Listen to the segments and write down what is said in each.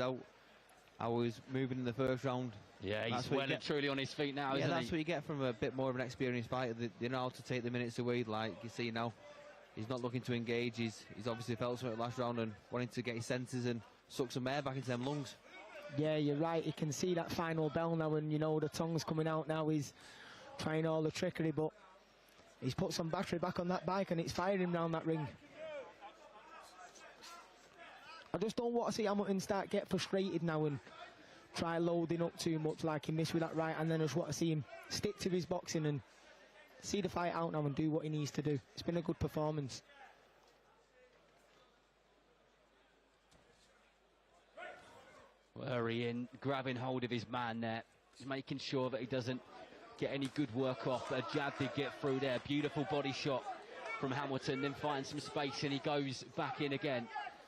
out. I was moving in the first round. Yeah, he's well and truly on his feet now, isn't he? Yeah, that's what you get from a bit more of an experienced fighter. They know how to take the minutes away, like you see now. He's not looking to engage. He's obviously felt something last round and wanting to get his senses and suck some air back into them lungs. Yeah, you're right. You can see that final bell now, and you know the tongue's coming out now. He's trying all the trickery, but he's put some battery back on that bike and it's firing round that ring. I just don't want to see Hamilton get frustrated now and try loading up too much like he missed with that right, and then I just want to see him stick to his boxing and see the fight out now and do what he needs to do. It's been a good performance. Hurry in, grabbing hold of his man there, making sure that he doesn't get any good work off. A jab did get through there, beautiful body shot from Hamilton, then finds some space and he goes back in again.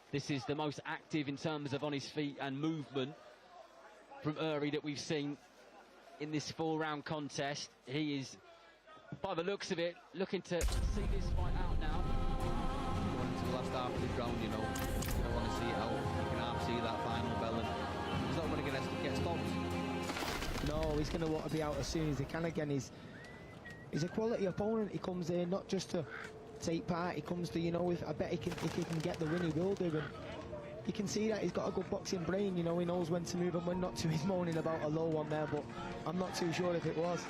This is the most active in terms of on his feet and movement from Uri that we've seen in this 4-round contest. He is, by the looks of it, looking to see this fight out now. Going into the last half of this round, you know, you don't want to see it out. You can half see that final bell, and he's not going to get stopped. No, he's going to want to be out as soon as he can again. He's a quality opponent. He comes in not just to take part, he comes to, you know, I bet if he can get the win, he will do. And you can see that he's got a good boxing brain, you know, he knows when to move and when not to. He's moaning about a low one there, but I'm not too sure if it was.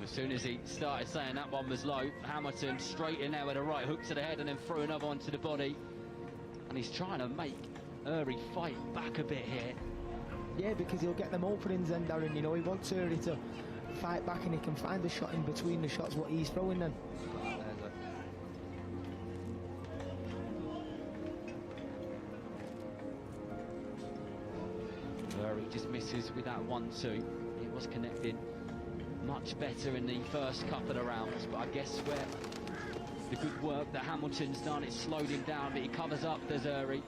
As soon as he started saying that one was low, Hamilton straight in there with a right hook to the head and then threw another one to the body. And he's trying to make Uri fight back a bit here. Yeah, because he'll get them openings then, Darren, you know, he wants Uri to fight back and he can find a shot in between the shots what he's throwing then. Uri just misses with that 1-2. It was connecting much better in the first couple of rounds, but I guess where the good work that Hamilton's done, it's slowed him down, but he covers up, there's Uri.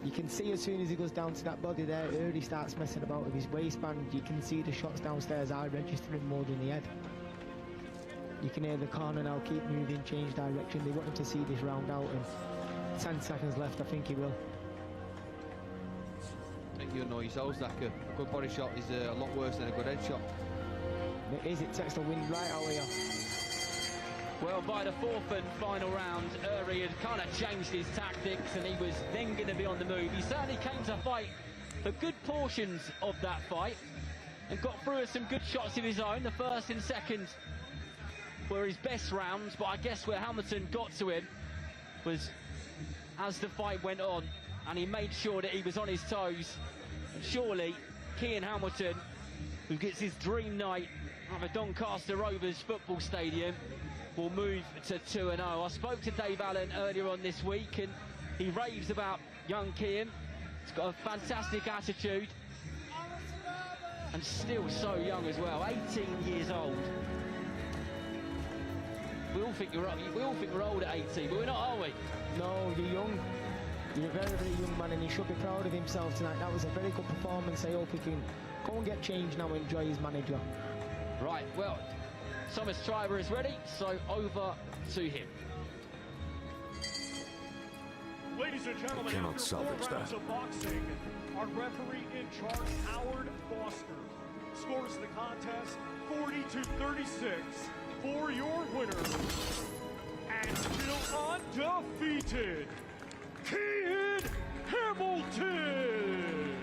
You can see as soon as he goes down to that body there, Uri starts messing about with his waistband. You can see the shots downstairs are registering more than the head. You can hear the corner now keep moving, change direction. They want him to see this round out, and 10 seconds left, I think he will. I think you know yourselves that a good body shot is a lot worse than a good head shot. It is, it takes the wind right out of you. Well, by the 4th and final round, Uri had kind of changed his tactics and he was then going to be on the move. He certainly came to fight for good portions of that fight and got through some good shots of his own. The first and second were his best rounds, but I guess where Hamilton got to him was as the fight went on, and he made sure that he was on his toes. And surely, Cian Hamilton, who gets his dream night at the Doncaster Rovers football stadium, will move to 2-0. I spoke to Dave Allen earlier on this week and he raves about young Cian. He's got a fantastic attitude and still so young as well, 18 years old. We all think we're old at 18, but we're not, are we? No, you're young. You're a very, very young man and he should be proud of himself tonight. That was a very good performance. I hope he can go and get changed now and enjoy his manager. Right, well, Thomas Triber is ready, so over to him. Ladies and gentlemen, after 4 rounds of boxing, our referee in charge, Howard Foster, scores the contest 40-36 for your winner, and still undefeated, Cian Hamilton.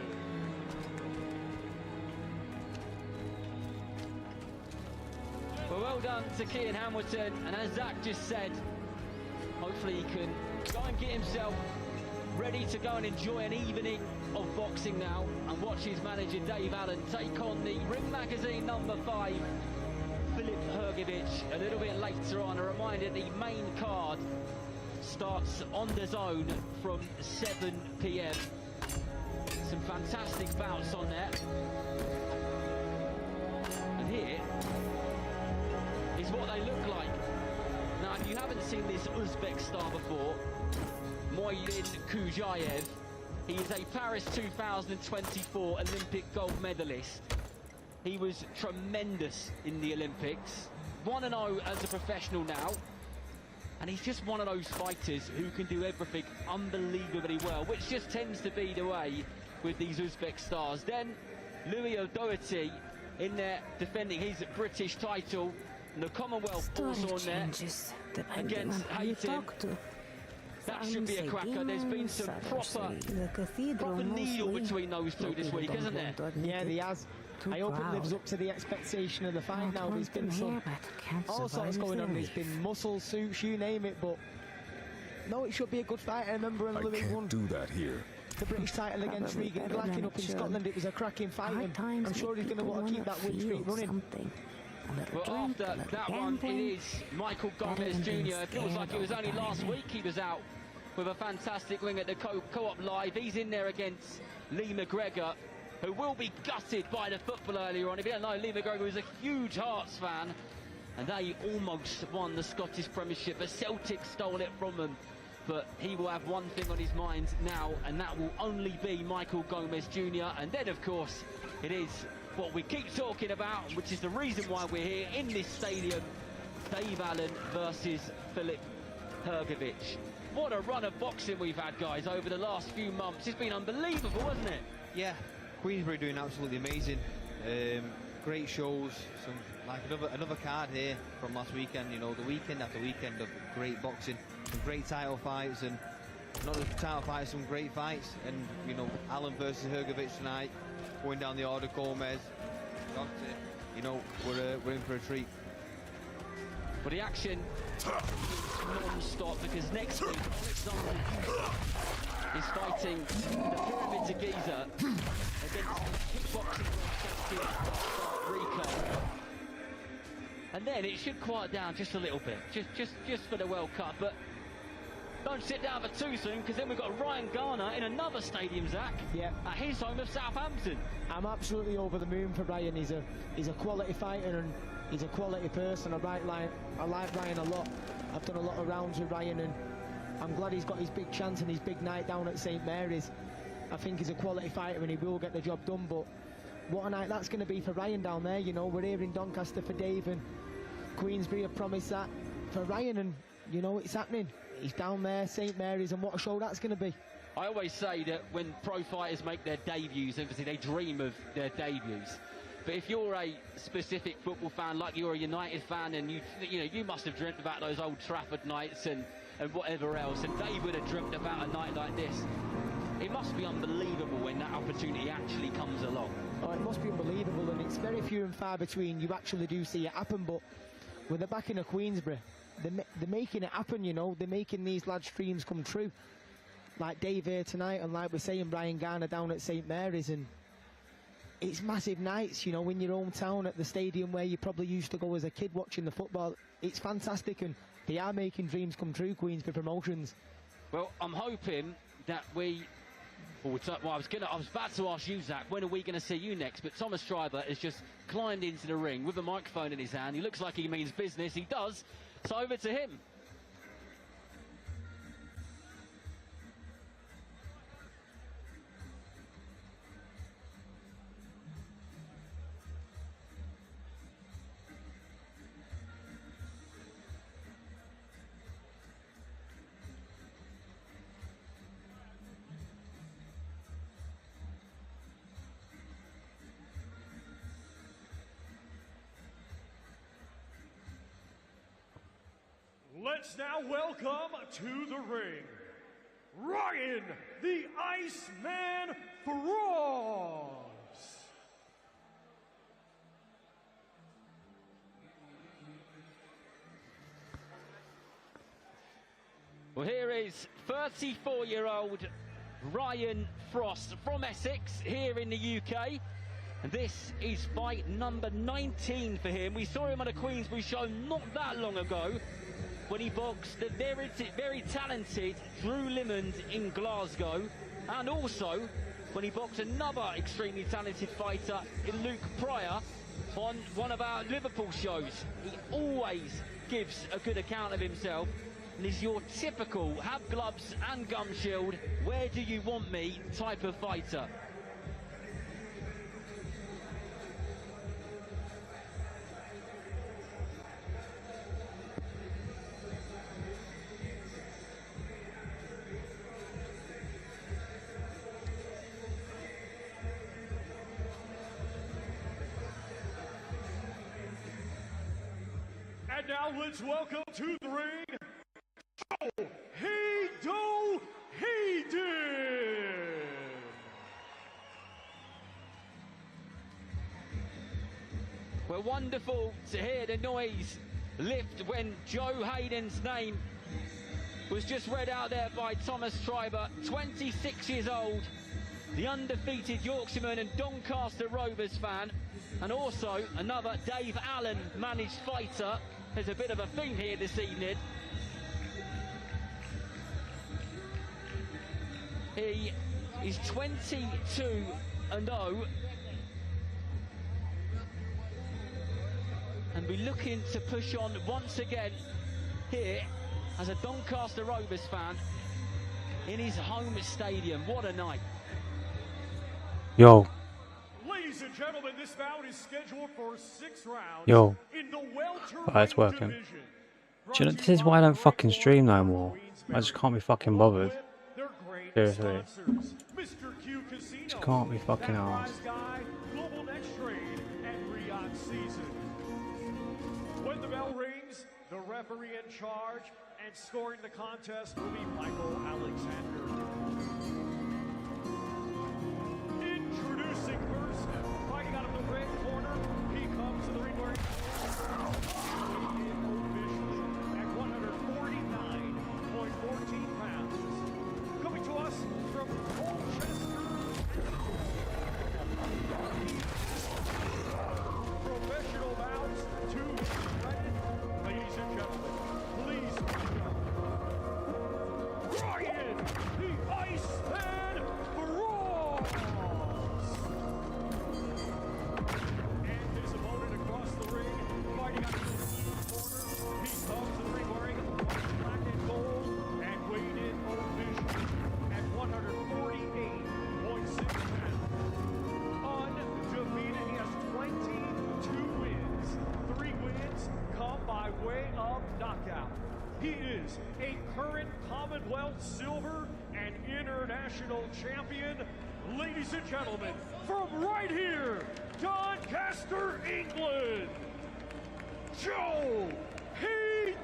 Well done to Cian Hamilton, and as Zach just said, hopefully he can go and get himself ready to go and enjoy an evening of boxing now and watch his manager Dave Allen take on the Ring Magazine number 5, Filip Hrgović, a little bit later on. A reminder, the main card starts on the zone from 7 PM. Some fantastic bouts on there. And here is what they look like. Now, if you haven't seen this Uzbek star before, Moyilin Kujayev, he is a Paris 2024 Olympic gold medalist. He was tremendous in the Olympics, 1-0 as a professional now. And he's just one of those fighters who can do everything unbelievably well, which just tends to be the way with these Uzbek stars. Then Louis O'Doherty in there defending his British title, and the Commonwealth also on there against Hayton. That should be a cracker. There's been some proper needle between those two this week, isn't there? Yeah, he has. I hope it lives up to the expectation of the fight now. There's been some all sorts going on. There's been muscle suits, you name it, but no, it should be a good fight. I remember when Louis won the British title against Regan Glacken up in Scotland. It was a cracking fight, and I'm sure he's going to want to keep that win streak running. Well, after that one, it is Michael Gomez Jr. It feels like it was only last week he was out with a fantastic win at the Co-op Live. He's in there against Lee McGregor, who will be gutted by the football earlier on. If you don't know, Lee McGregor was a huge Hearts fan, and they almost won the Scottish Premiership. But Celtic stole it from them. But he will have one thing on his mind now, and that will only be Michael Gomez Jr. And then, of course, it is what we keep talking about, which is the reason why we're here in this stadium, Dave Allen versus Filip Hrgovic. What a run of boxing we've had, guys, over the last few months. It's been unbelievable, hasn't it? Yeah, Queensbury doing absolutely amazing. Great shows, some like another card here from last weekend. You know, the weekend after weekend of great boxing, some great title fights, and not just title fights, some great fights. And you know, Allen versus Hrgovic tonight, going down the order, Gomez, Dante. You know, we're in for a treat. But the action non-stop, because next week Alexander is fighting the Pyramids of Giza against kickboxing champion Rico. And then it should quiet down just a little bit, just for the World Cup. But don't sit down for too soon, because then we've got Ryan Garner in another stadium, Zach. Yeah. At his home of Southampton. I'm absolutely over the moon for Ryan. He's a quality fighter, and he's a quality person. I like Ryan a lot. I've done a lot of rounds with Ryan, and I'm glad he's got his big chance and his big night down at St Mary's. I think he's a quality fighter and he will get the job done, but what a night that's going to be for Ryan down there. You know, we're here in Doncaster for Dave, and Queensbury have promised that for Ryan, and you know, it's happening. He's down there, St Mary's, and what a show that's going to be. I always say that when pro fighters make their debuts, obviously they dream of their debuts. But if you're a specific football fan, like you're a United fan, and you must have dreamt about those Old Trafford nights and whatever else, and they would have dreamt about a night like this. It must be unbelievable when that opportunity actually comes along. Oh, it must be unbelievable, and it's very few and far between you actually do see it happen. But with the backing of Queensbury, they're making it happen. You know, they're making these lads' dreams come true. Like Dave here tonight, and like we're saying, Brian Garner down at St Mary's, and it's massive nights, you know, in your hometown at the stadium where you probably used to go as a kid watching the football. It's fantastic, and they are making dreams come true, Queensbury Promotions. Well, I'm hoping that I was about to ask you, Zach, when are we going to see you next? But Thomas Schreiber has just climbed into the ring with a microphone in his hand. He looks like he means business. He does. So over to him. Let's now welcome to the ring, Ryan the Iceman Frost. Well, here is 34-year-old Ryan Frost from Essex here in the UK. And this is fight number 19 for him. We saw him on a Queensbury show not that long ago when he boxed the very talented Drew Limond in Glasgow, and also when he boxed another extremely talented fighter in Luke Pryor on one of our Liverpool shows. He always gives a good account of himself, and is your typical have gloves and gum shield, where do you want me type of fighter. And now let's welcome to the ring, Joe Hayden. Well, wonderful to hear the noise lift when Joe Hayden's name was just read out there by Thomas Schreiber, 26 years old, the undefeated Yorkshireman and Doncaster Rovers fan, and also another Dave Allen managed fighter. There's a bit of a theme here this evening. He is 22-0 and be looking to push on once again here as a Doncaster Rovers fan in his home stadium. What a night. Yo. Ladies and gentlemen, this bout is scheduled for 6 rounds. Yo. In the welterweight it's working. division. Do you know, this is why I don't fucking stream no more. I just can't be fucking bothered. Their great Seriously. sponsors, Mr. Q Casino, Just can't be fucking That arsed. Prize Guy, Global Next Trade, and Riyadh Season. When the bell rings, the referee in charge and scoring the contest will be Michael Alexander. Introducing first, fighting out of the red corner, he comes to the ring wearing officially at 149.14 pounds. Coming to us from Colchester, professional bouts to his credit. Ladies and gentlemen, please welcome Ryan the Iceman Frost! And his opponent across the ring, fighting out of the corner. He comes to the ring wearing black and gold and weighed in officially at 148.6 pounds. Undefeated, he has 22 wins. 3 wins come by way of knockout. He is a current Commonwealth silver and international champion. Ladies and gentlemen, from right here, Doncaster, England, Joe Hayden.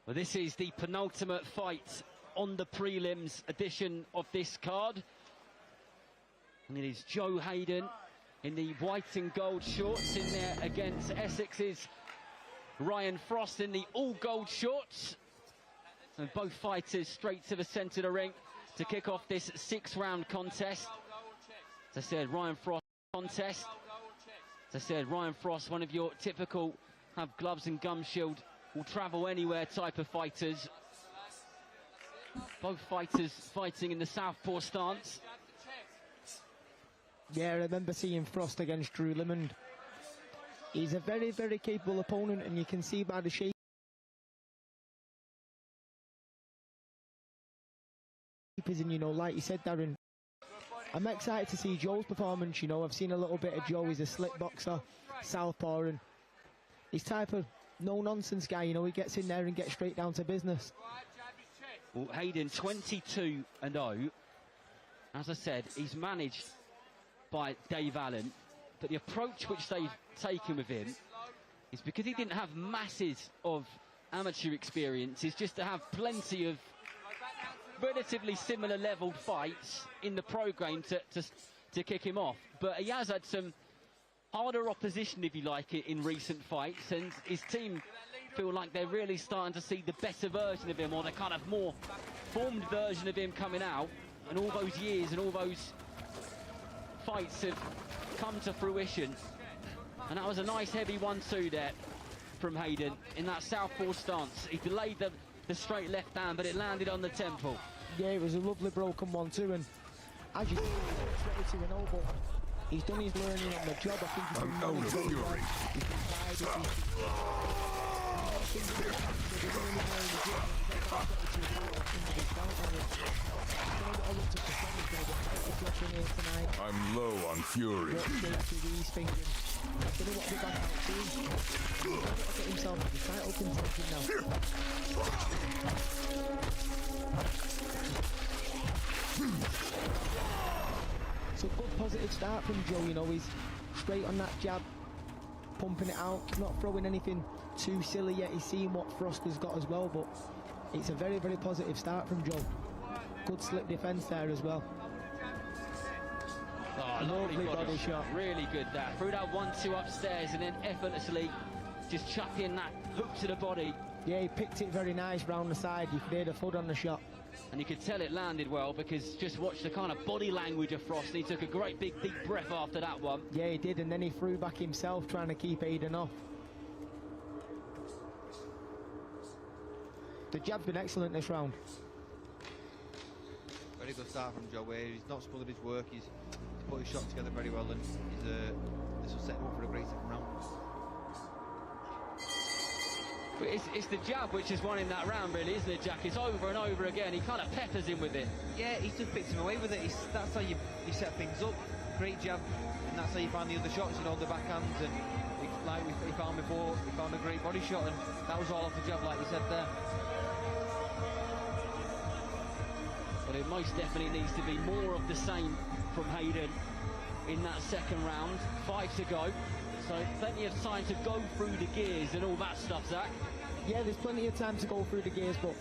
Well, this is the penultimate fight on the prelims edition of this card. And it is Joe Hayden in the white and gold shorts in there against Essex's Ryan Frost in the all gold shorts. And both fighters straight to the centre of the ring to kick off this 6-round contest. As I said, Ryan Frost contest. As I said, Ryan Frost, one of your typical have gloves and gum shield, will travel anywhere type of fighters. Both fighters fighting in the southpaw stance. Yeah, I remember seeing Frost against Drew Limond. He's a very, very capable opponent, and you can see by the shape. And, you know, like you said, Darren, I'm excited to see Joe's performance. You know, I've seen a little bit of Joe. He's a slick boxer, southpaw, and he's type of no-nonsense guy. You know, he gets in there and gets straight down to business. Well, Hayden, 22-0. As I said, he's managed by Dave Allen, but the approach which they've taken with him is because he didn't have masses of amateur experience, is just to have plenty of relatively similar leveled fights in the programme to kick him off. But he has had some harder opposition, if you like, in recent fights, and his team feel like they're really starting to see the better version of him, or the kind of more formed version of him coming out, and all those years and all those fights have come to fruition. And that was a nice heavy 1-2 there from Hayden in that southpaw stance. He delayed the straight left hand, but it landed on the temple. Yeah, it was a lovely broken 1-2, and as you expected to know, but he's done his learning on the job. I think he's been managed very well. He's I'm low on fury. It's a good positive start from Joe, you know, he's straight on that jab, pumping it out, not throwing anything too silly yet. He's seeing what Frost has got as well, but it's a very, very positive start from Joe. Good slip defence there as well. Oh, lovely body shot. Really good that. Threw that 1-2 upstairs and then effortlessly just chuck in that hook to the body. Yeah, he picked it very nice round the side. You could hear the thud on the shot. And you could tell it landed well because just watch the kind of body language of Frost. He took a great big deep breath after that one. Yeah, he did, and then he threw back himself trying to keep Aiden off. The jab's been excellent this round. Very good start from Joe Wade. He's not smothered his work. He's put his shot together very well, and this will set him up for a great second round. But it's the jab which has won him that round, really, isn't it, Jack? It's over and over again. He kind of peppers him with it. Yeah, he just picks him away with it. That's how you set things up. Great jab, and that's how you find the other shots, you know, the backhands. And like he found before, he found a great body shot, and that was all off the jab, like you said there. But it most definitely needs to be more of the same from Hayden in that second round. 5 to go. So plenty of time to go through the gears and all that stuff, Zach. Yeah, there's plenty of time to go through the gears, but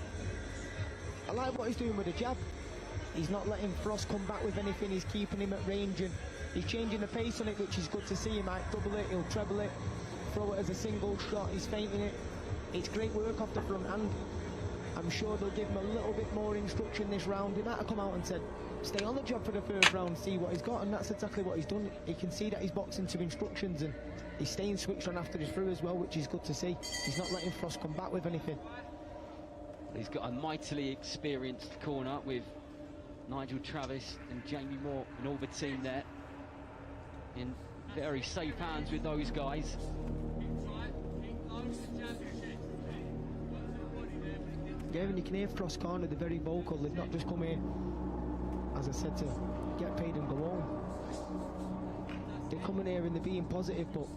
I like what he's doing with the jab. He's not letting Frost come back with anything. He's keeping him at range, and he's changing the pace on it, which is good to see. He might double it, he'll treble it, throw it as a single shot. He's feinting it. It's great work off the front hand. I'm sure they'll give him a little bit more instruction this round. He might have come out and said, stay on the job for the first round, see what he's got, and that's exactly what he's done. He can see that he's boxing to instructions, and he's staying switched on after he's through as well, which is good to see. He's not letting Frost come back with anything. He's got a mightily experienced corner with Nigel Travis and Jamie Moore and all the team there. In very safe hands with those guys. Yeah, and you can hear Frost corner, they're very vocal. They've not just come here, as I said, to get paid and go home. They're coming here and they're being positive, but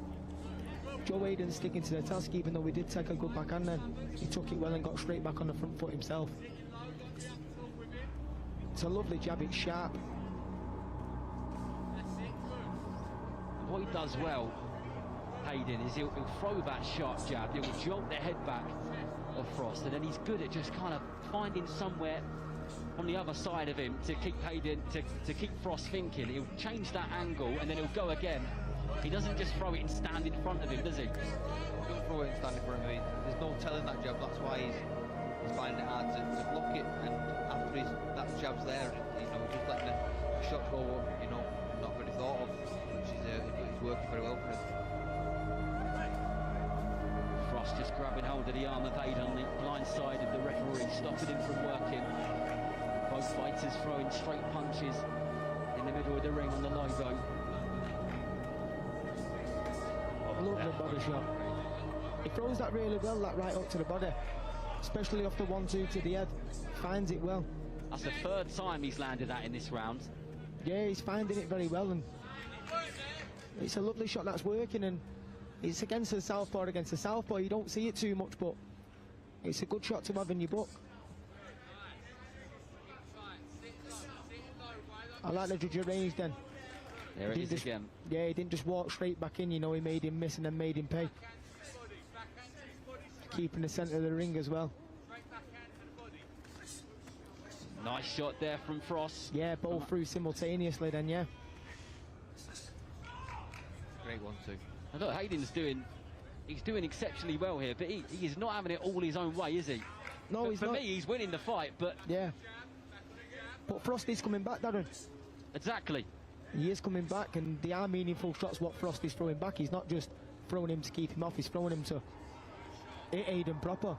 Joe Aiden's sticking to their task, even though we did take a good backhand then. He took it well and got straight back on the front foot himself. It's a lovely jab, it's sharp. What he does well, Hayden, is he'll throw that sharp jab, he'll jolt the head back of Frost, and then he's good at just kind of finding somewhere on the other side of him to keep Hayden, to keep Frost thinking. He'll change that angle and then he'll go again. He doesn't just throw it and stand in front of him, does he? He don't throw it and stand in front of him. There's no telling that jab. That's why he's finding it hard to block it. And after that jab's there, you know, just letting the shot go, you know, not really thought of, which is working very well for him. Frost just grabbing hold of the arm of Hayden on the blind side of the referee, stopping him from working. Both fighters throwing straight punches in the middle of the ring on the logo. Lovely body shot. He throws that really well, that right up to the body, especially off the 1-2 to the head. Finds it well. That's the third time he's landed that in this round. Yeah, he's finding it very well, and it's a lovely shot that's working, and it's against the southpaw, against the southpaw. You don't see it too much, but it's a good shot to have in your book. I like the judge of range then. There it is again. Yeah, he didn't just walk straight back in, you know, he made him miss and then made him pay. Keeping the centre of the ring as well. Nice shot there from Frost. Yeah, both through simultaneously then, yeah. Great one too. I thought Hayden's he's doing exceptionally well here, but he is not having it all his own way, is he? No, but he's for not. me, he's winning the fight, but... Yeah. But Frosty's coming back, Darren. Exactly. He is coming back, and they are meaningful shots what Frosty's throwing back. He's not just throwing him to keep him off, he's throwing him to hit Aiden proper.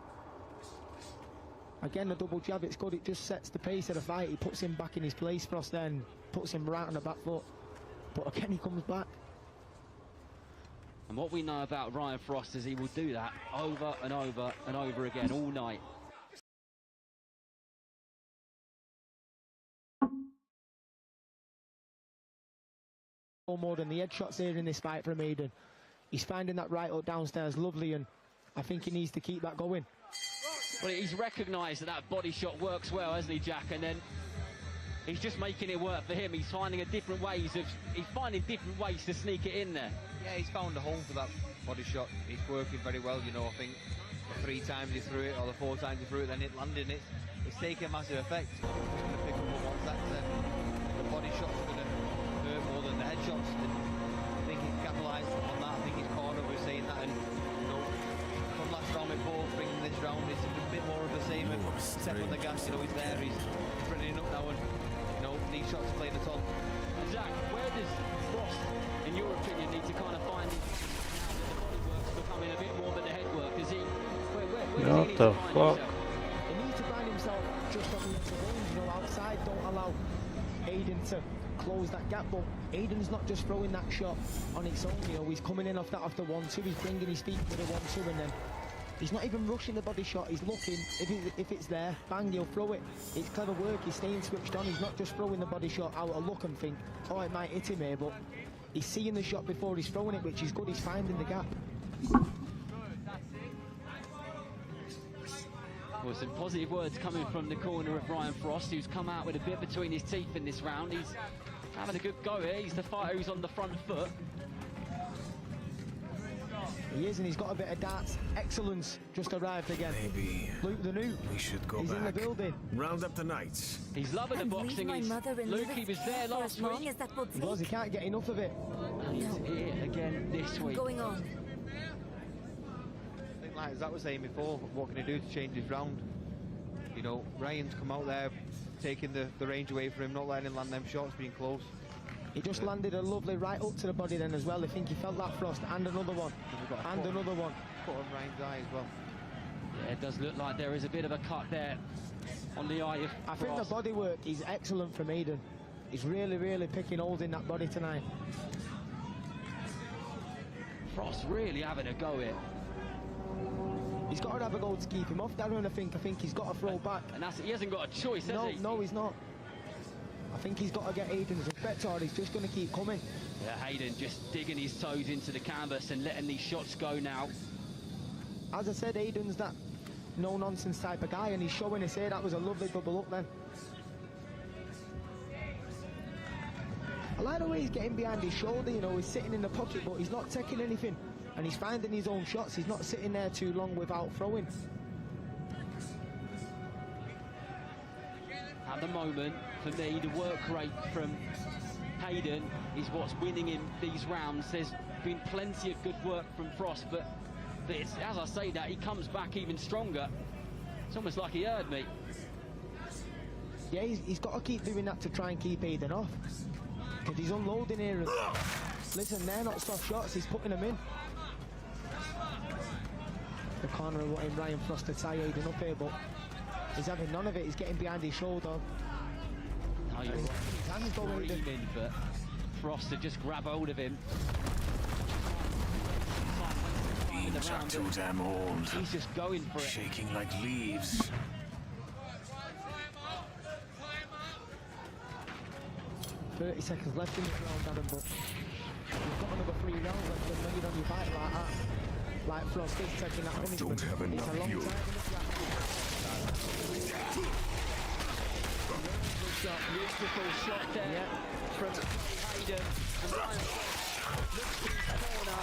Again, the double jab, it's good. It just sets the pace of the fight. He puts him back in his place, Frost, then puts him right on the back foot. But again, he comes back. And what we know about Ryan Frost is he will do that over and over and over again all night. more than the headshots here in this fight from Aiden. He's finding that right up downstairs lovely, and I think he needs to keep that going. Well, he's recognised that that body shot works well, hasn't he, Jack? And then he's just making it work for him. He's finding different ways to sneak it in there. Yeah, he's found a home for that body shot. He's working very well, you know. I think the 3 times he threw it, or the 4 times he threw it, then it landed. It's taking a massive effect. It's going to pick up on one side, then the body shot's going to hurt more than the headshots. And I think he capitalised on that. I think his corner was saying that, and you know, from last round before, bringing this round, it's a bit more of the same. And step on the gas, you know, he's there, he's ready up now, and you know, these shots are playing it on. Zach, where does Frost, in your opinion, need to kind of find the body work's becoming a bit more than the head work? Is he? Where does he need to find himself? He needs to find himself just on the edge of range, you know, outside. Don't allow Aiden to close that gap, but Aiden's not just throwing that shot on its own, you know, he's coming in off that after 1-2, he's bringing his feet with a 1-2, and then he's not even rushing the body shot, he's looking, if it's there, bang, he'll throw it. It's clever work, he's staying switched on, he's not just throwing the body shot out of look and think, oh, it might hit him here, but he's seeing the shot before he's throwing it, which is good, he's finding the gap. Well, some positive words coming from the corner of Ryan Frost, who's come out with a bit between his teeth in this round. He's having a good go here. He's the fighter who's on the front foot. He is, and he's got a bit of darts excellence. Just arrived again. Maybe Luke the New. we should go He's back. in the building. Round up the knights. He's loving the And boxing. leave my mother and Luke, live he was there for last as long week. as that will He was, he take. can't get enough of it. And he's here again this week. Going on. I think, like Zach was saying before, what can he do to change his round? You know, Ryan's come out there, taking the range away from him, not letting him land them shots, being close. He just landed a lovely right up to the body then as well. I think he felt that Frost, and another one, and another one. Put on Ryan's eye as well. Yeah, it does look like there is a bit of a cut there on the eye of I think the Frost. body work is excellent from Aiden. He's really, really picking holes in that body tonight. Frost really having a go here. He's got to have a goal to keep him off, Darren. I think he's got to throw back. And he hasn't got a choice, has he? No, he's not. I think he's got to get Aiden's respect, or he's just going to keep coming. Yeah, Hayden just digging his toes into the canvas and letting these shots go now. As I said, Aiden's that no-nonsense type of guy, and he's showing us here. That was a lovely double up then. I like the way he's getting behind his shoulder, you know, he's sitting in the pocket, but he's not taking anything. And he's finding his own shots. He's not sitting there too long without throwing. At the moment, for me, the work rate from Hayden is what's winning him these rounds. There's been plenty of good work from Frost, but it's, as I say that, he comes back even stronger. It's almost like he heard me. Yeah, he's got to keep doing that to try and keep Aiden off. Because he's unloading here. And listen, they're not soft shots, he's putting them in. The corner of wanting Ryan Frost to tie Aiden up here, but he's having none of it. He's getting behind his shoulder. Oh, you're And right. his hands go Aiden. Screaming for Frost to just grab hold of him. Beans are too damn old. He's just going for it. Shaking like leaves. .30 seconds left in this round, Adam, but you've got another 3 rounds left, and when you're on your back like that, like Frost is taking that punishment, don't have it's enough a long fuel. time in this round. Beautiful shot there Yeah. from Hayden. And Ryan looks to his corner.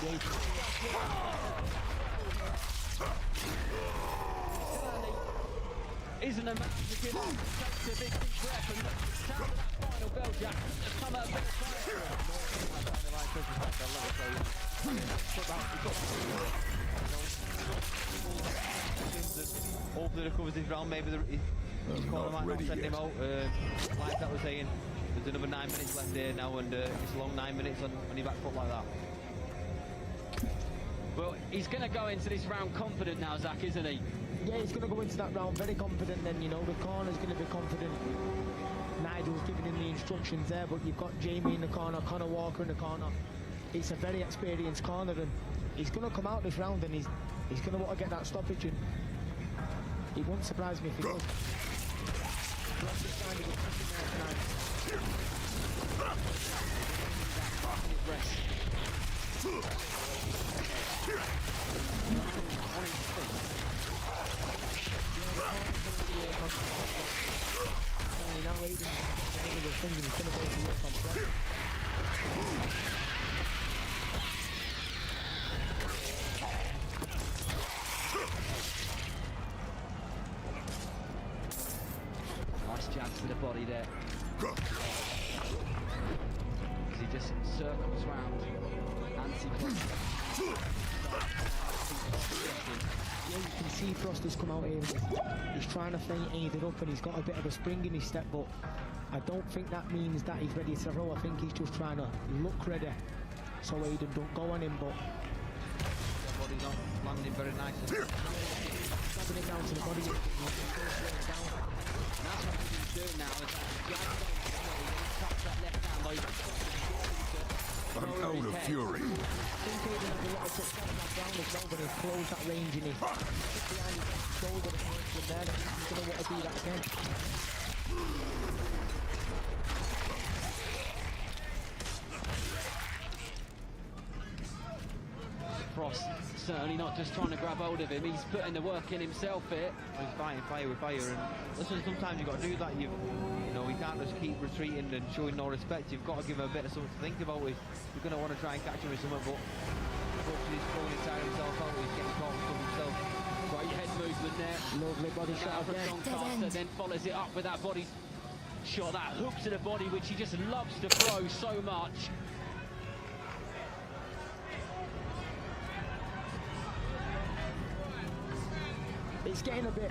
Isn't a man to give up, takes a big deep breath and sound of that final bell, Jack. Has come out very Hopefully recovers his round, maybe his corner might not ready send him yet. out. Like that was saying, there's another 9 minutes left here now, and it's a long 9 minutes on your back foot like that. well, he's going to go into this round confident now, Zach, isn't he? Yeah, he's going to go into that round very confident then, you know, the corner's going to be confident. Nigel's giving him the instructions there, but you've got Jamie in the corner, Connor Walker in the corner. It's a very experienced corner, and he's going to come out this round, and he's going to want to get that stoppage, and it won't surprise me if he does. Nice jabs to the body there. As he just circles round. Yeah, you can see Frost has come out here. He's trying to feint it up, and he's got a bit of a spring in his step, but I don't think that means that he's ready to roll. I think he's just trying to look ready so Aiden don't go on him, but The body's not landing very nicely. grabbing it down to the body. That's what he's doing now. Is touch that left hand by I'm out of fury. I think Aiden had a lot of success on that ground as well when he closed that range and he behind his shoulder and from there. He's going to want to do that again. Frost certainly not just trying to grab hold of him, he's putting the work in himself here. He's fighting fire with fire, and listen, sometimes you've got to do that. You know, you can't just keep retreating and showing no respect. You've got to give him a bit of something to think about. You're going to want to try and catch him with something, but unfortunately he's throwing inside himself out. He's getting caught with something himself. Great head movement there. Lovely body shot again. Doncaster then follows it up with that body shot, that hook to the body, which he just loves to throw so much. It's getting a bit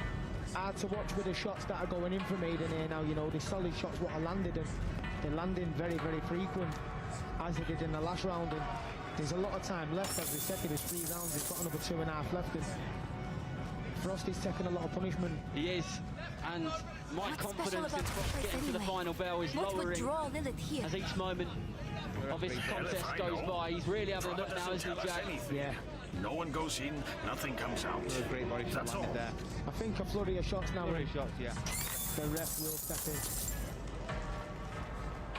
hard to watch with the shots that are going in from Aiden here now. You know, the solid shots what are landed, and they're landing very, very frequent, as they did in the last round. And there's a lot of time left. As we said, there was 3 rounds. He's got another 2.5 left. And Frost is taking a lot of punishment. He is, and my confidence in Frost getting to the final bell is lowering as each moment of his contest goes by. He's really having a look now, isn't he, Jack? Yeah. No one goes in, nothing comes out. Another great body shot That's landed all. there. I think a flurry of shots now. Flurry shots, yeah. The ref will step in.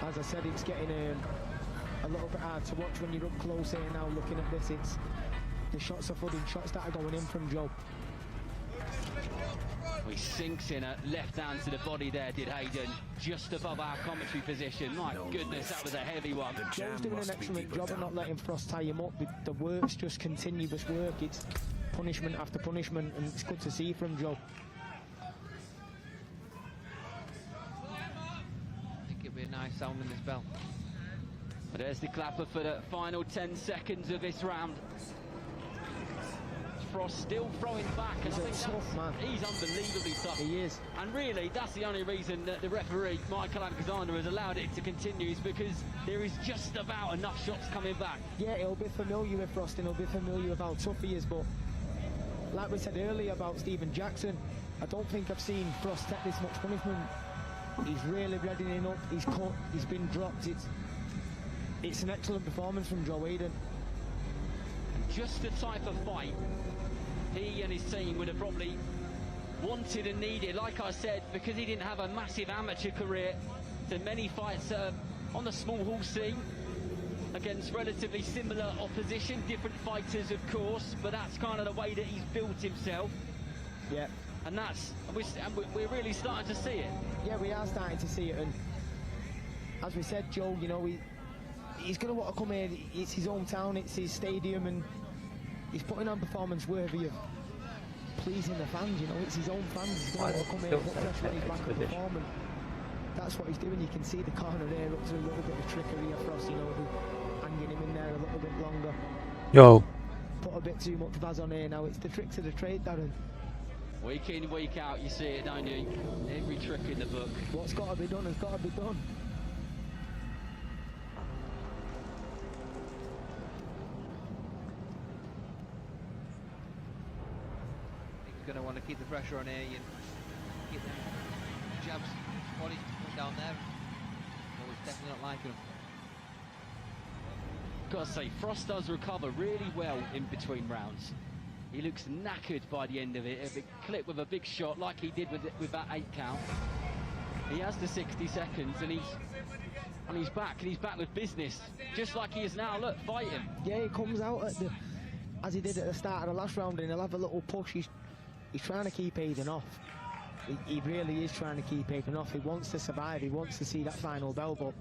As I said, it's getting a little bit hard to watch when you're up close here now looking at this. It's the shots are flooding, shots that are going in from Joe. He sinks in a left hand to the body there, did Hayden, just above our commentary position. My goodness, that was a heavy one. Joe's doing an excellent job of not letting Frost tie him up. The work's just continuous work. It's punishment after punishment, and it's good to see from Joe. I think it'll be a nice sound in this bell. But there's the clapper for the final 10 seconds of this round. Frost still throwing back, and I think tough man. He's unbelievably tough. He is. And really, that's the only reason that the referee, Michael Alexander, has allowed it to continue, is because there is just about enough shots coming back. Yeah, he'll be familiar with Frost, and he'll be familiar with how tough he is, but like we said earlier about Stephen Jackson, I don't think I've seen Frost take this much punishment. He's really readying up, he's cut, he's been dropped. It's an excellent performance from Joe Aiden. Just the type of fight he and his team would have probably wanted and needed. Like I said, because he didn't have a massive amateur career, so many fights on the small hall scene against relatively similar opposition, different fighters of course, but that's kind of the way that he's built himself. Yeah. And we're really starting to see it. Yeah, we are starting to see it, and as we said, Joe, you know, he's going to want to come here. It's his hometown, it's his stadium, and he's putting on performance worthy of pleasing the fans. You know, it's his own fans. He's going to want to come here, put pressure on his back and perform, and that's what he's doing. You can see the corner there up to a little bit of trickery of Frost, you know, hanging him in there a little bit longer. Yo. Put a bit too much Vaz on here now. It's the tricks of the trade, Darren. Week in, week out, you see it, don't you? Every trick in the book. What's got to be done has got to be done. He's going to want to keep the pressure on here. You keep them jabs, bodies put down there. Oh, he's definitely not liking them. Gotta say, Frost does recover really well in between rounds. He looks knackered by the end of it. A big clip with a big shot like he did with that 8 count. He has the 60 seconds, and he's And he's back with business, just like he is now. Look, fighting. Yeah, he comes out at the, as he did at the start of the last round, and he'll have a little push. He's trying to keep Aiden off. He really is trying to keep Aiden off. He wants to survive. He wants to see that final bell, but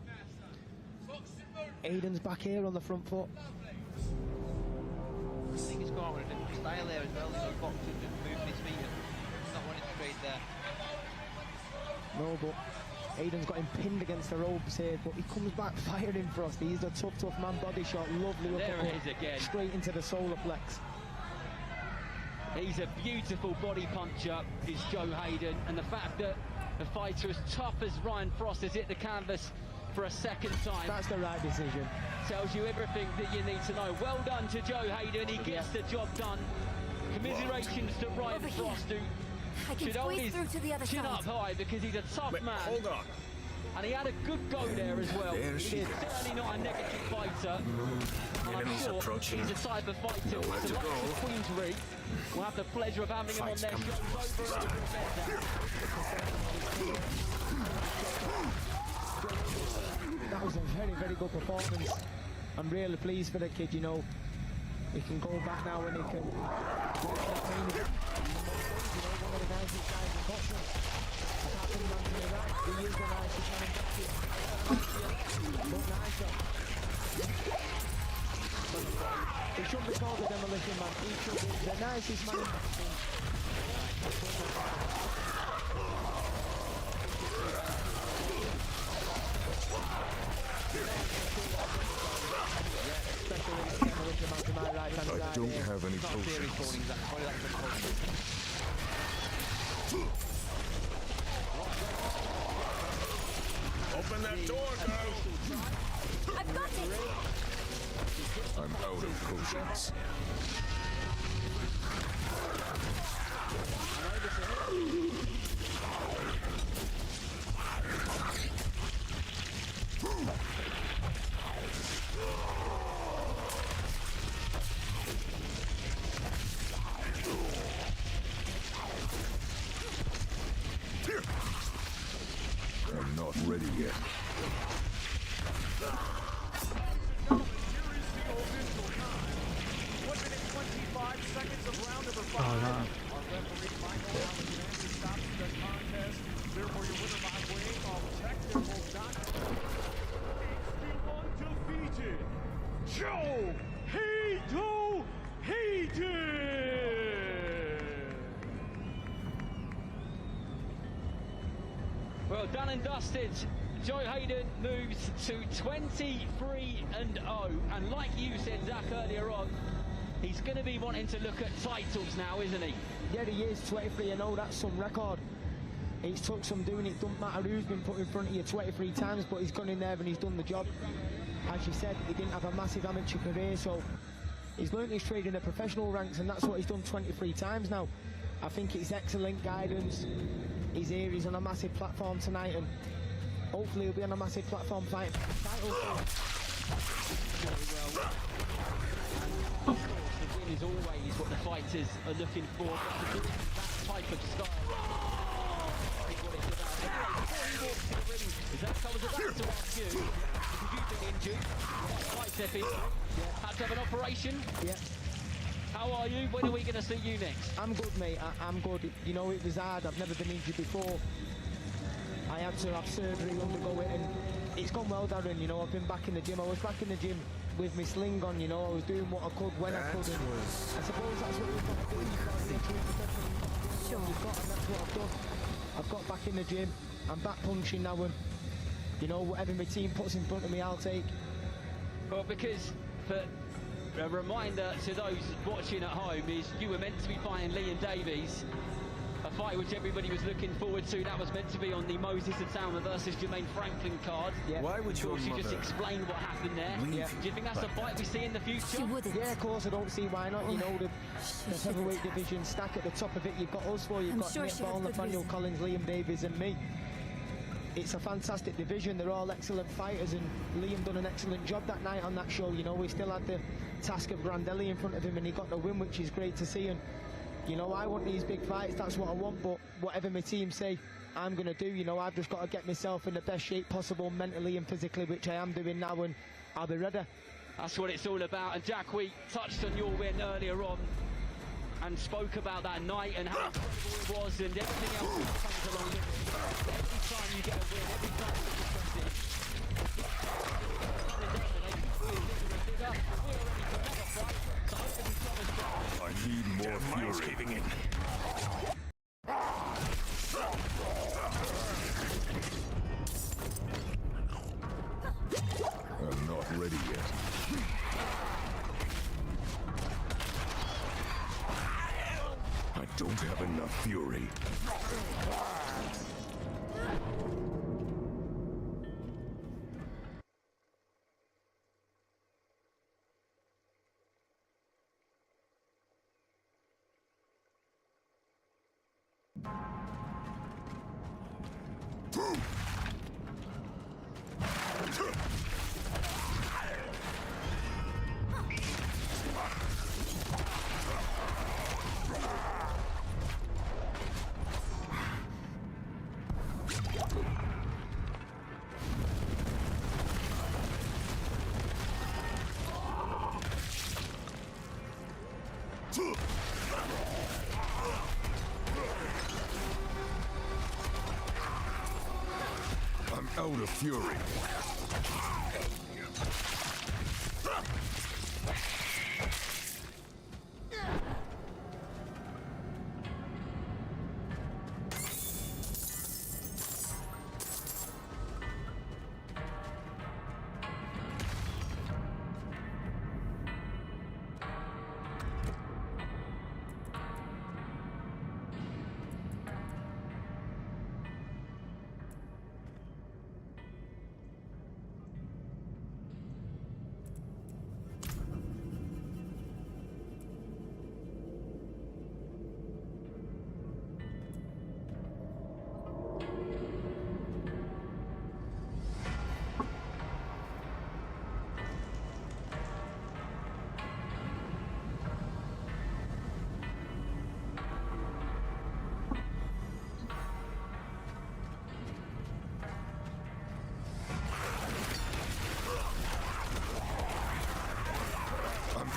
Aiden's back here on the front foot. I think he's got a different style there as well. He's not boxing, just moving his feet and not wanting to trade there. No, but Aiden's got him pinned against the ropes here, but he comes back firing Frost. He's a tough man, body shot, lovely There uppercut, it is again. straight into the solar flex. He's a beautiful body puncher, is Joe Hayden, and the fact that a fighter as tough as Ryan Frost has hit the canvas for a second time That's the right decision. tells you everything that you need to know. Well done to Joe Hayden, he gets the job done. Commiserations to Ryan Over here. Frost, who I can should hold squeeze his through to the other chin side. up high because he's a tough Wait, man. hold on. And he had a good go there as well. There she He's is. certainly not a negative fighter. And I'm Enemies sure approaching. he's the type of fighter Nowhere who, to like go. the Queensbury, will have the pleasure of having him on Fight's their coming. shows over and over again. That was a very good performance. I'm really pleased for the kid, you know. He can go back now and he can go to that main event. You know, one of the nicest guys in boxing. Apart from Anthony Wright, he is the nicest man in boxing. But nicer. He shouldn't be called the demolition man. He should be the nicest man in boxing. Especially when it's demolition man to my right hand I side don't here. have any Not a theory potions. phoning, that's probably like some potions. Open that door, girl. I've got it! I'm out of potions. I'm not ready yet. Undefeated, Joe Hayden! Well, done and dusted. Joe Hayden moves to 23-0, and like you said, Zach, earlier on, he's going to be wanting to look at titles now, isn't he? Yeah, he is 23. I know that's some record. It's took some doing it. Doesn't matter who's been put in front of you 23 times, but he's gone in there and he's done the job. As you said, he didn't have a massive amateur career, so he's learned his trade in the professional ranks, and that's what he's done 23 times now. I think it's excellent guidance. He's here, he's on a massive platform tonight, and hopefully he'll be on a massive platform fighting for the title. Of course, the win is always what the fighters are looking for. But to do that type of style, I think what it's about. Before he walks to the ring, Zach, I was about to ask you, because you've been injured, might step in, had to have an operation. Yeah. How are you? When are we going to see you next? I'm good, mate. I'm good. You know, it was hard. I've never been injured before. I had to have surgery, undergo it, and it's gone well, Darren. You know, I've been back in the gym. I was back in the gym with my sling on, you know. I was doing what I could when I could. And I suppose that's what you've got to do. You've got to get to it. Sure. You've got, and that's what I've done. I've got back in the gym. I'm back punching now, and, you know, whatever my team puts in front of me, I'll take. Well, because for a reminder to those watching at home is you were meant to be fighting Liam Davies, a fight which everybody was looking forward to. That was meant to be on the Moses Atama versus Jermaine Franklin card. Yeah. Why would Of your course, you just mother explained what happened there. leave Do you think that's a fight we see in the She future? wouldn't. Yeah, of course, I don't see why not. You know, the heavyweight division stack at the top of it. You've got us four, you've I'm got sure Nick she had Ball, good Nathaniel reason. Collins, Liam Davies and me. It's a fantastic division. They're all excellent fighters, and Liam done an excellent job that night on that show. You know, we still had the task of Brandelli in front of him, and he got the win, which is great to see. And, you know, I want these big fights. That's what I want, but whatever my team say, I'm going to do. You know, I've just got to get myself in the best shape possible mentally and physically, which I am doing now, and I'll be ready. That's what it's all about. And Jack, we touched on your win earlier on and spoke about that night and how incredible it was and everything else that comes along with it. Every time you get a win, every time it's impressive. I need more fury. I'm not ready yet. I don't have enough fury. I'm out of fury.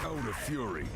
Out of fury.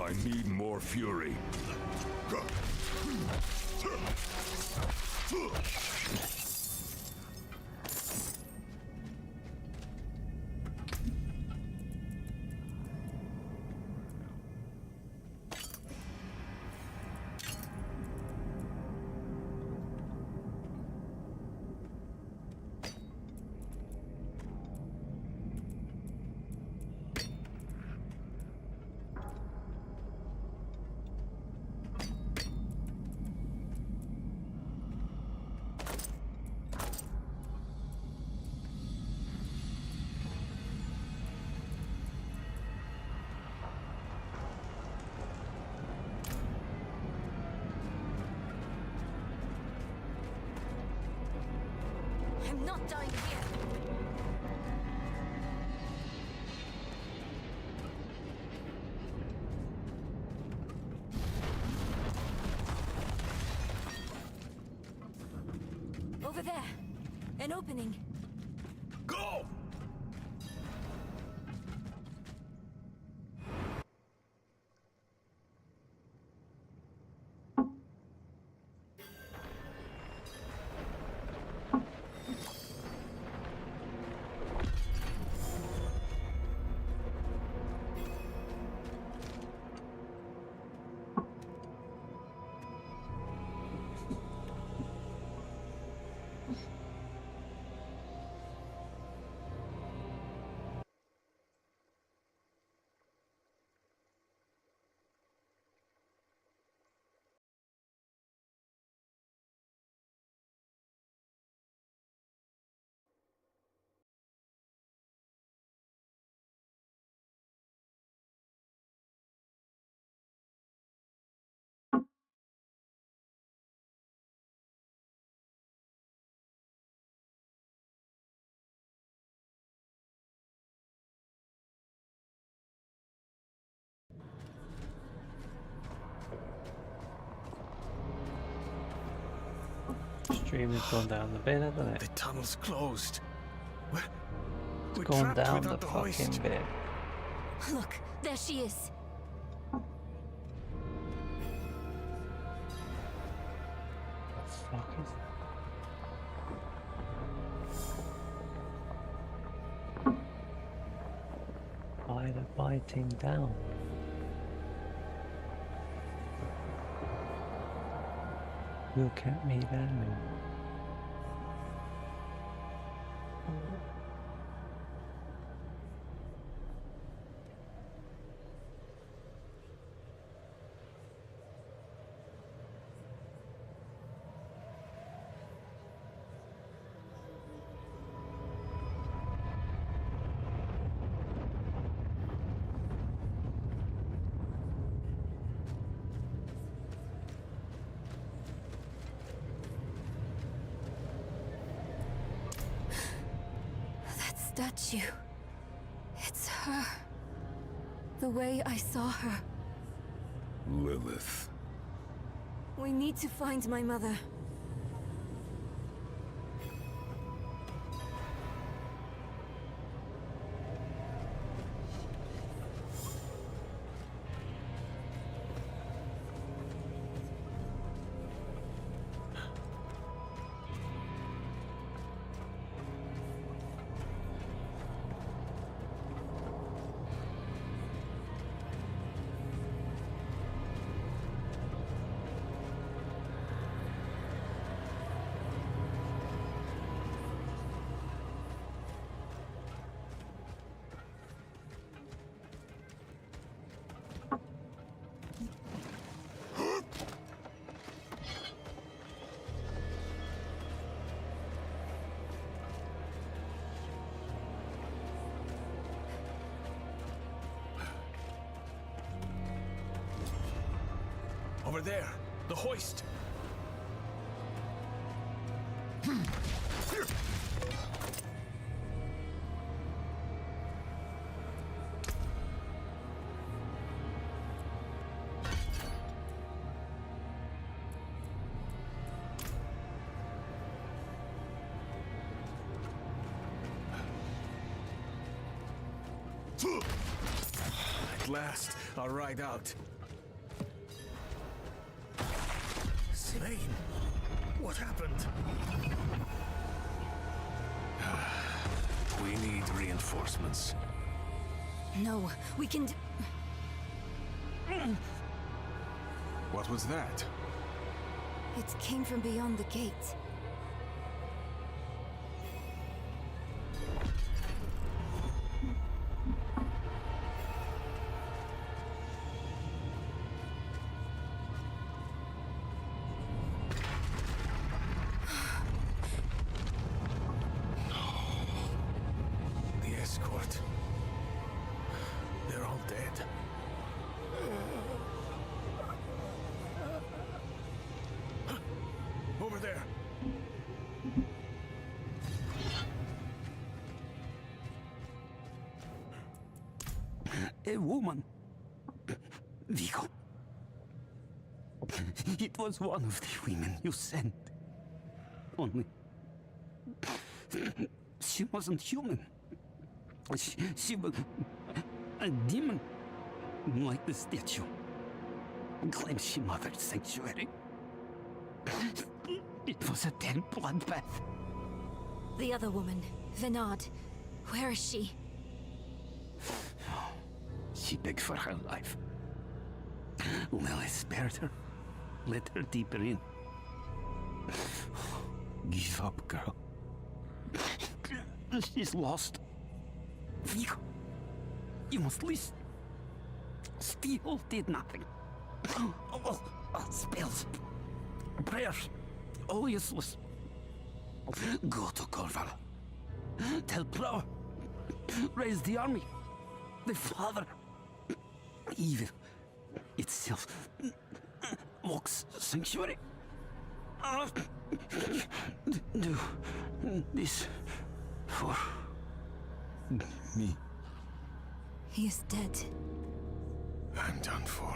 I need more fury. I'm not dying here. Over there. An opening. Go! stream has gone down the bin, hasn't it? The tunnel's closed. We're It's gone trapped down without the the fucking hoist. bin. Look, there she is. What the fuck is that? Spider biting down. Look at me then. Statue. It's her. The way I saw her. Lilith. We need to find my mother. Over there, the hoist. At last, I'll ride out. Slain? What happened? We need reinforcements. No, we can What was that? It came from beyond the gate. The escort. They're all dead. Over there. A woman. Vigo. It was one of the women you sent. Only... she wasn't human. She was a demon, like the statue. Claims she mothered sanctuary. It was a dead bloodbath. The other woman, Venard. Where is she? She begged for her life. Lilith spared her. Let her deeper in. Give up, girl. She's lost. Vigo, you must listen. Steel did nothing. Spells, prayers, all useless. Go to Corval. Tell Plower. Raise the army. The father. Evil itself walks sanctuary. Do this for me. He is dead. I'm done for.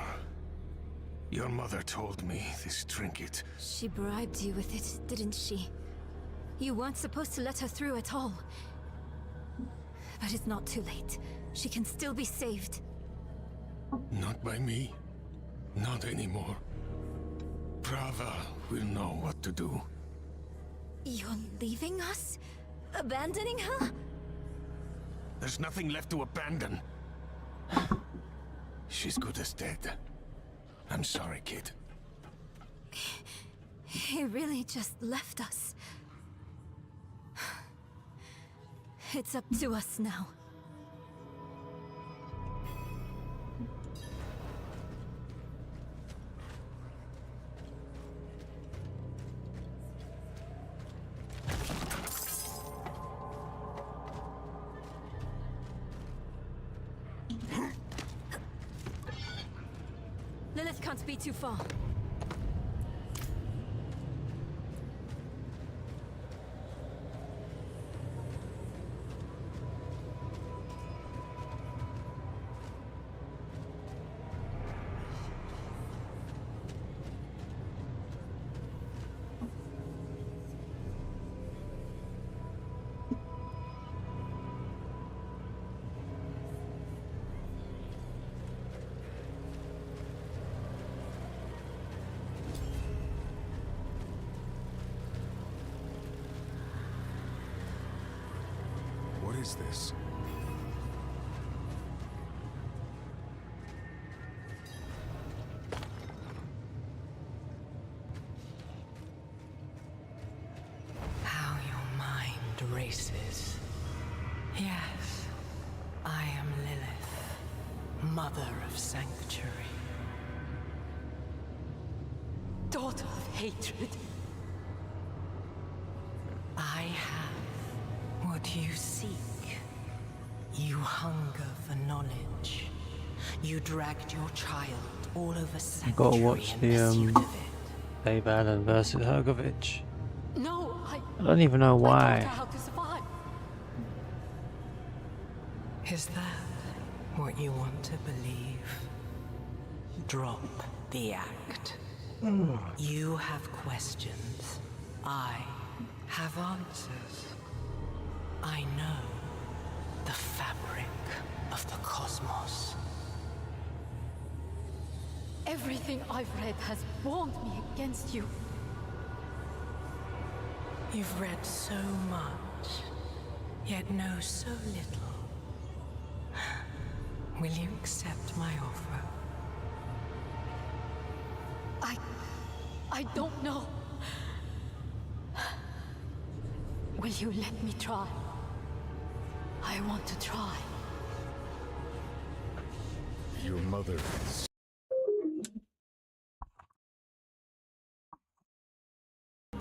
Your mother told me this trinket. She bribed you with it, didn't she? You weren't supposed to let her through at all. But it's not too late. She can still be saved. Not by me. Not anymore. Prava will know what to do. You're leaving us? Abandoning her? There's nothing left to abandon. She's good as dead. I'm sorry, kid. He really just left us. It's up to us now. Lilith can't be too far. What is this? How your mind races. Yes, I am Lilith, Mother of Sanctuary. Daughter of hatred. I have what you seek. You hunger for knowledge. You dragged your child all over Sanctuary. You gotta watch in the pursuit of it. Dave Allen versus Hergovich. No, I don't even know I taught why. her how to survive. Is that what you want to believe? Drop the act. You have questions. I have answers. I know the fabric of the cosmos. Everything I've read has warned me against you. You've read so much, yet know so little. Will you accept my offer? I don't know. Will you let me try? I want to try. Your mother is...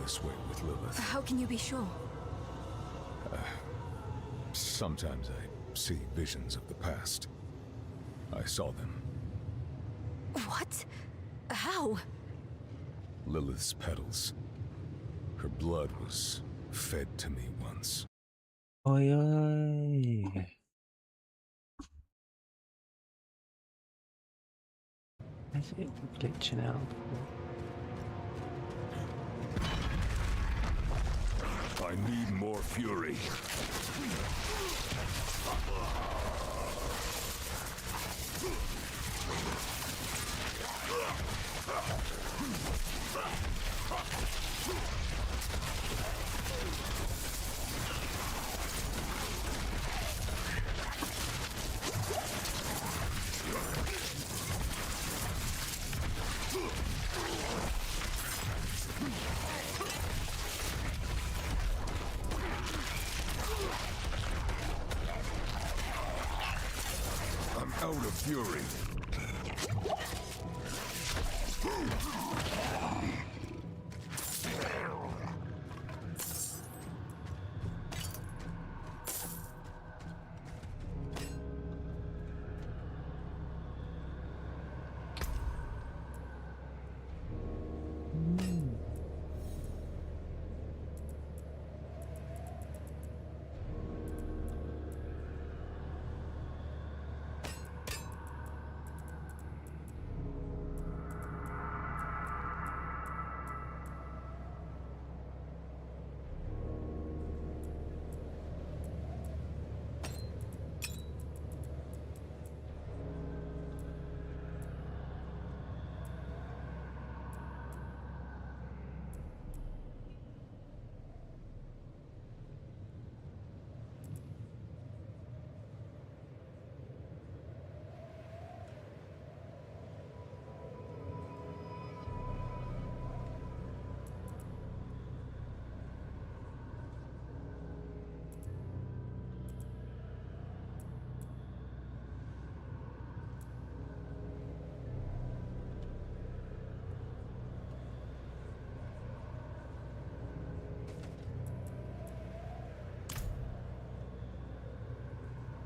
this way with Lilith. How can you be sure? Sometimes I see visions of the past. I saw them. What? How? Lilith's petals. Her blood was fed to me once. Oi, oi. Is it glitching out? I need more fury. I'm out of fury.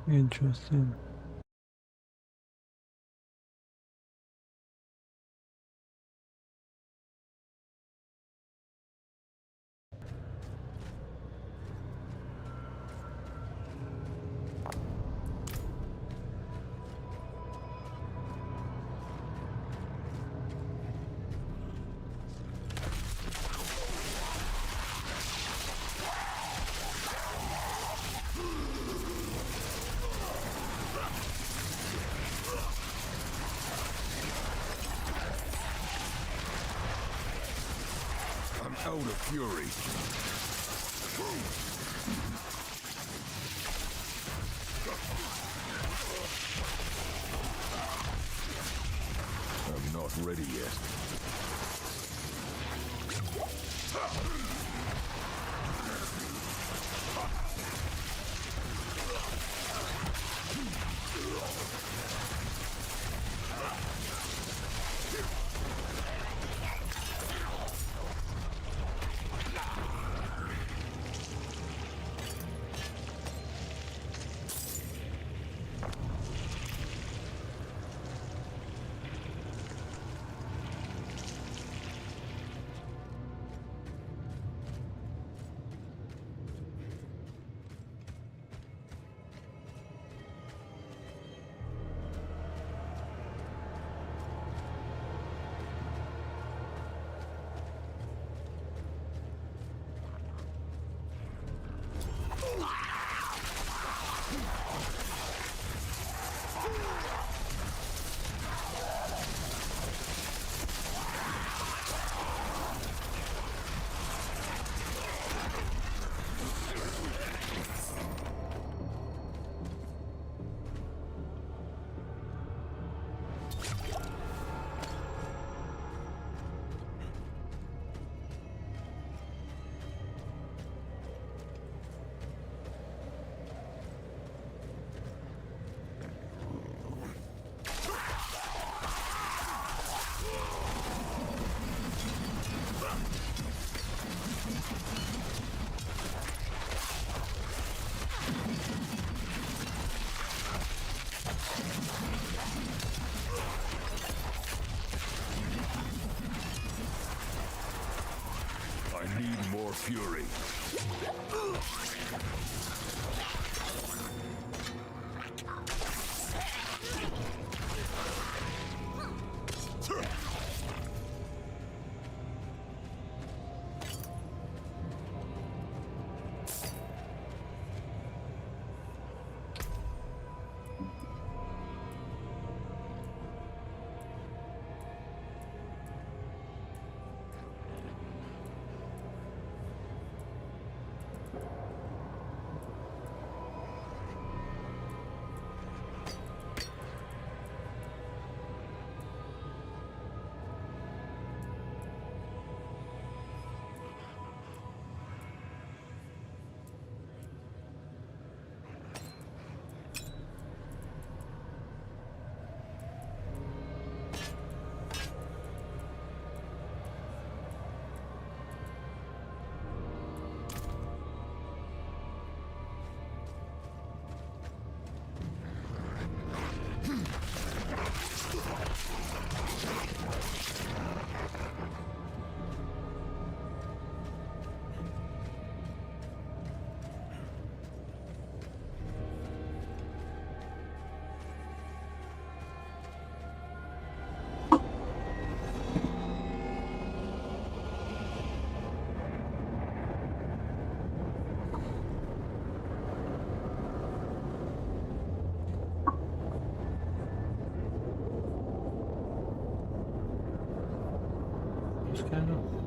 Interesting. I'm out of fury. I'm not ready yet. I need more fury. What's going on?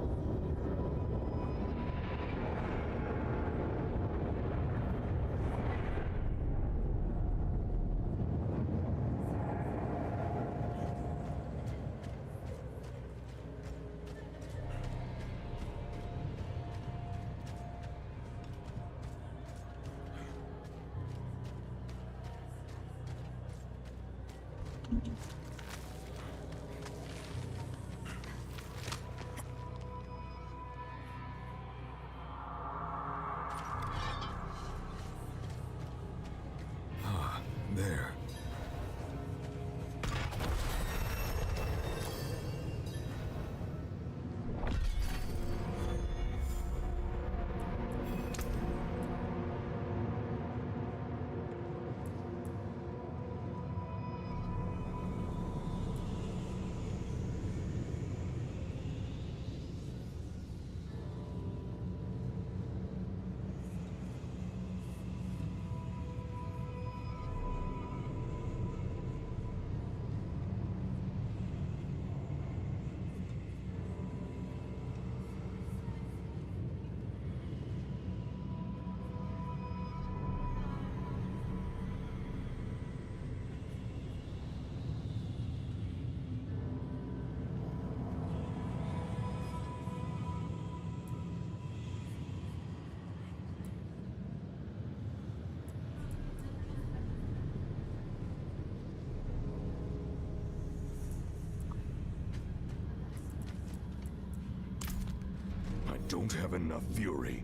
don't have enough fury.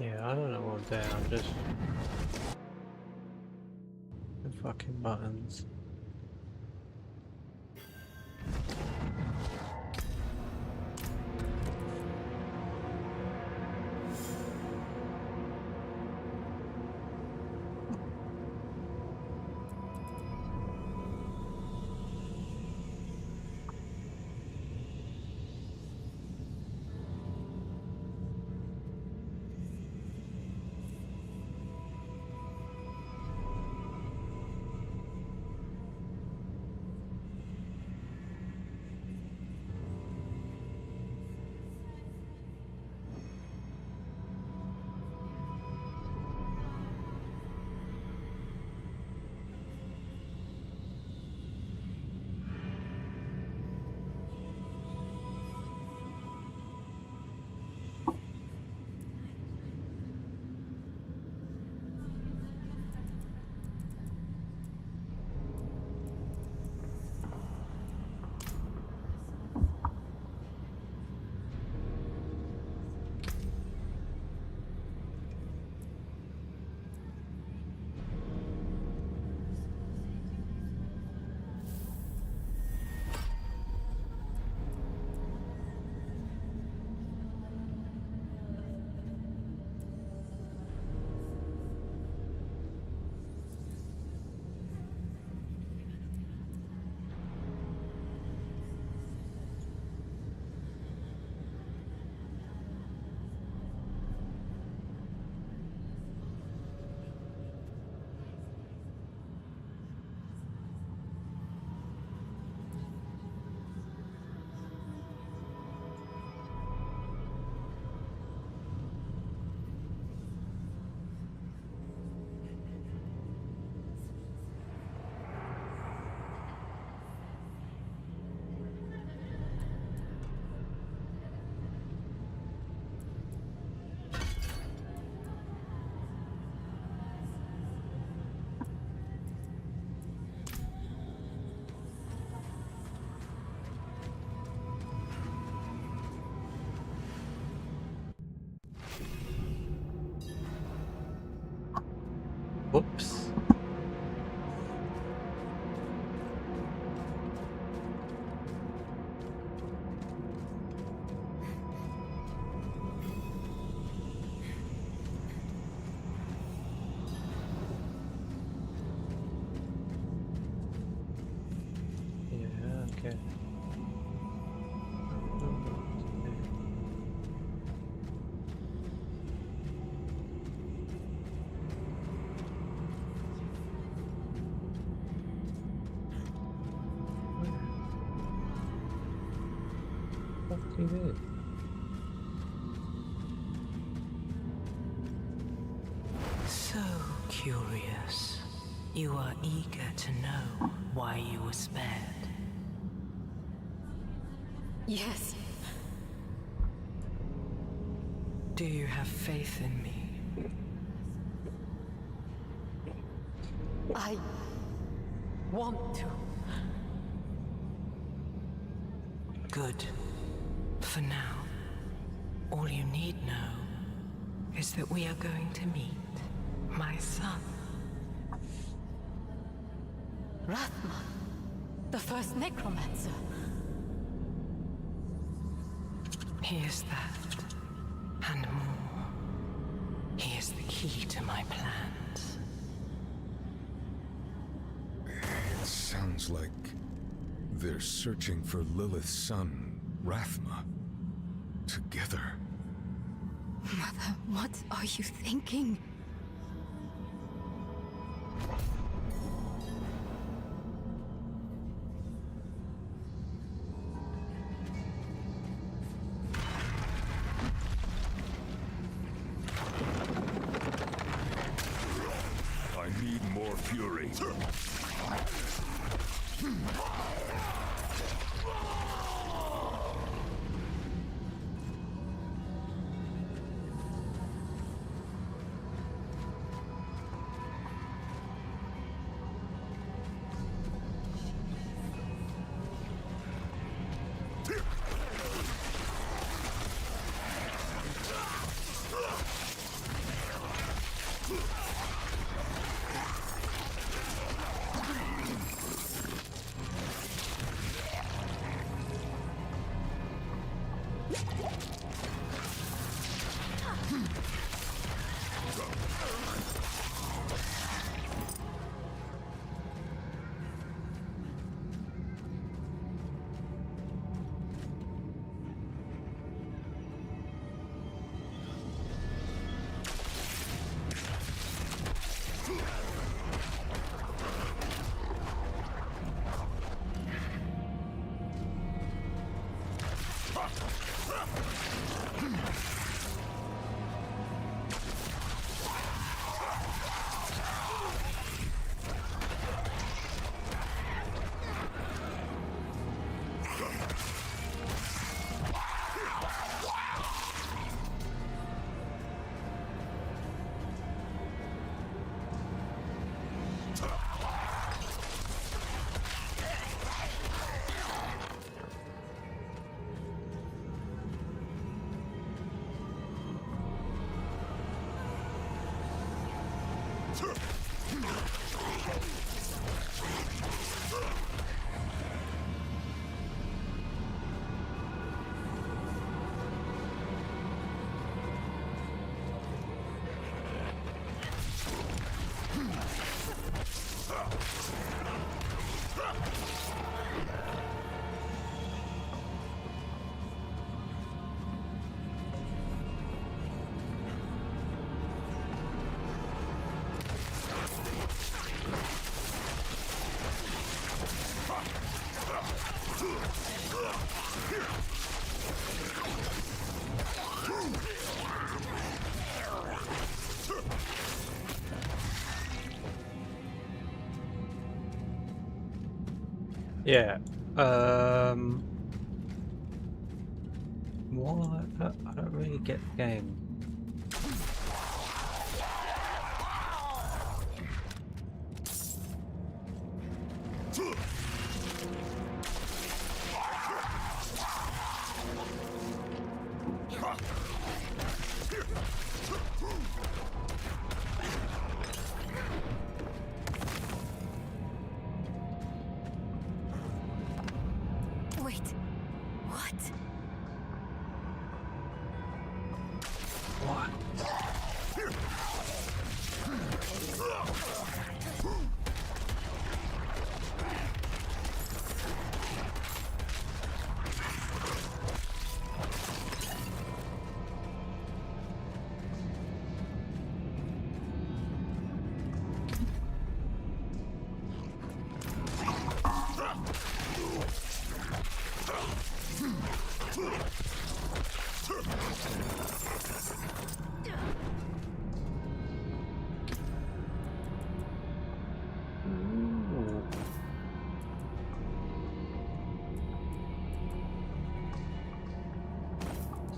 Yeah, I don't know what I'm doing. I'm just the fucking buttons. Whoops. Yeah, okay. What do you do? So curious. You are eager to know why you were spared. Yes. Do you have faith in me? I want to. Good. For now, all you need know is that we are going to meet my son. Rathma, the first necromancer. He is that, and more. He is the key to my plans. It sounds like they're searching for Lilith's son, Rathma. Together. Mother, what are you thinking? Yeah. What? I don't really get the game. Wait. What? What?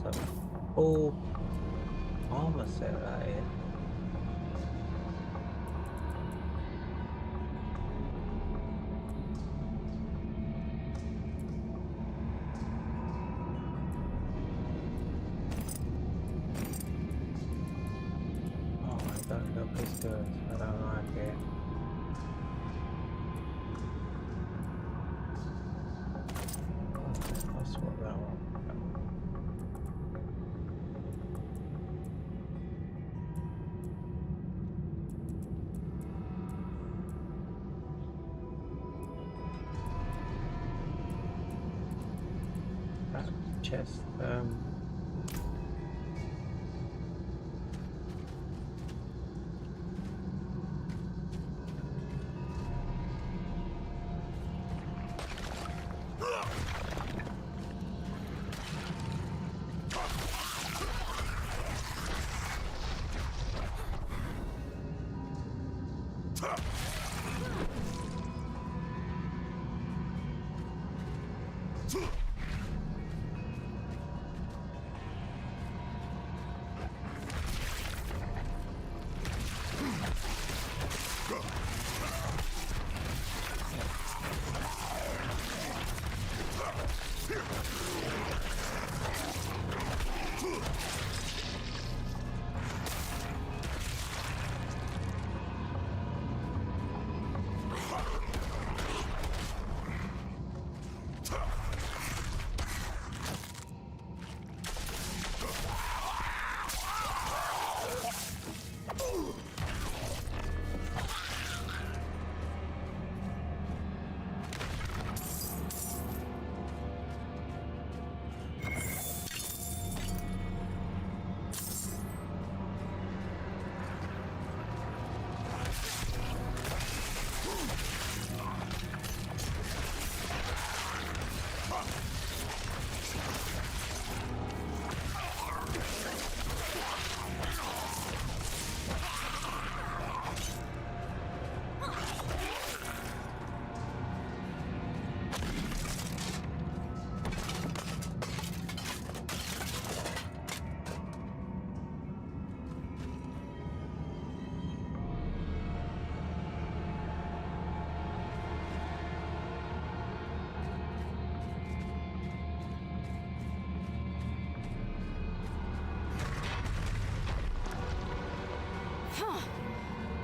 So, full armor set right here. Oh, I don't know this does. I don't like it. I'll swap that one. Chest.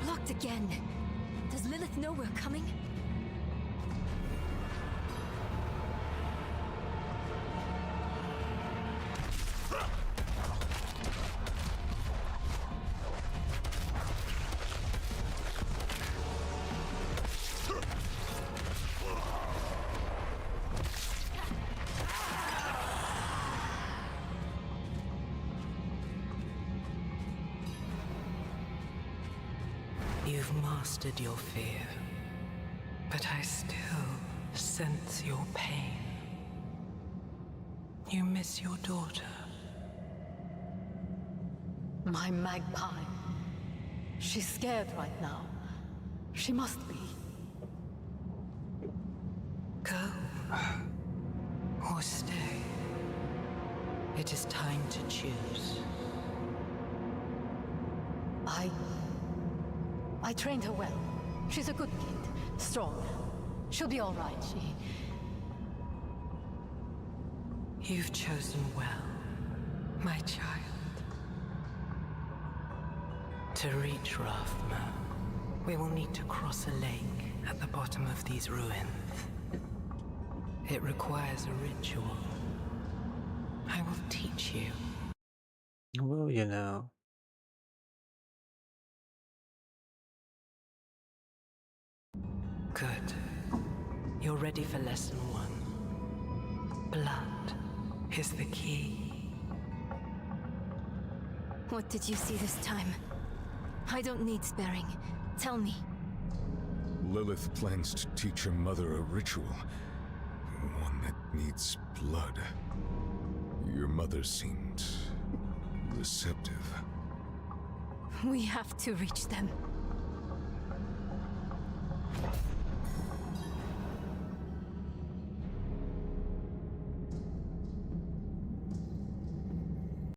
Blocked again. Does Lilith know we're coming? You've mastered your fear, but I still sense your pain. You miss your daughter. My magpie. She's scared right now. She must be. Go. Or stay. It is time to choose. I trained her well. She's a good kid. Strong. She'll be all right, You've chosen well, my child. To reach Rathma, we will need to cross a lake at the bottom of these ruins. It requires a ritual. I will teach you. Will you now? Good. You're ready for lesson 1. Blood is the key. What did you see this time? I don't need sparing. Tell me. Lilith plans to teach her mother a ritual. One that needs blood. Your mother seemed receptive. We have to reach them.